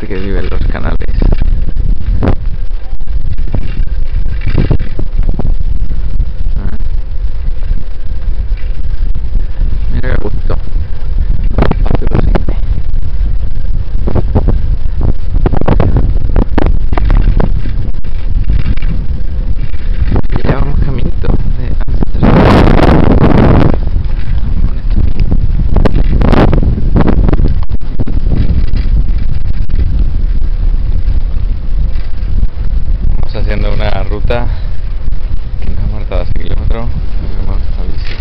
que vive en los canales. Mira qué gusto. Ya vamos caminito de Estamos haciendo una ruta que nos ha marcado ese kilómetro. Vamos a bici.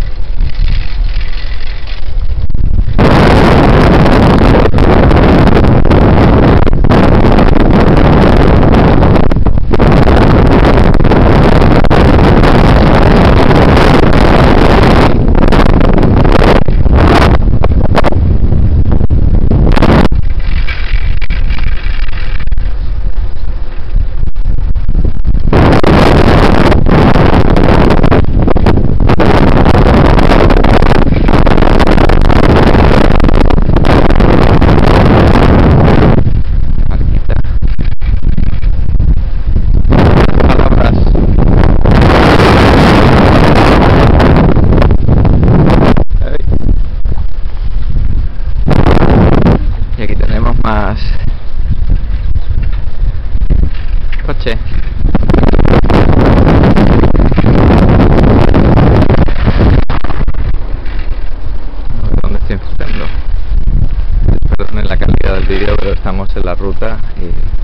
Y aquí tenemos más coche. No sé dónde estoy enfocando. Perdón la calidad del vídeo, pero estamos en la ruta y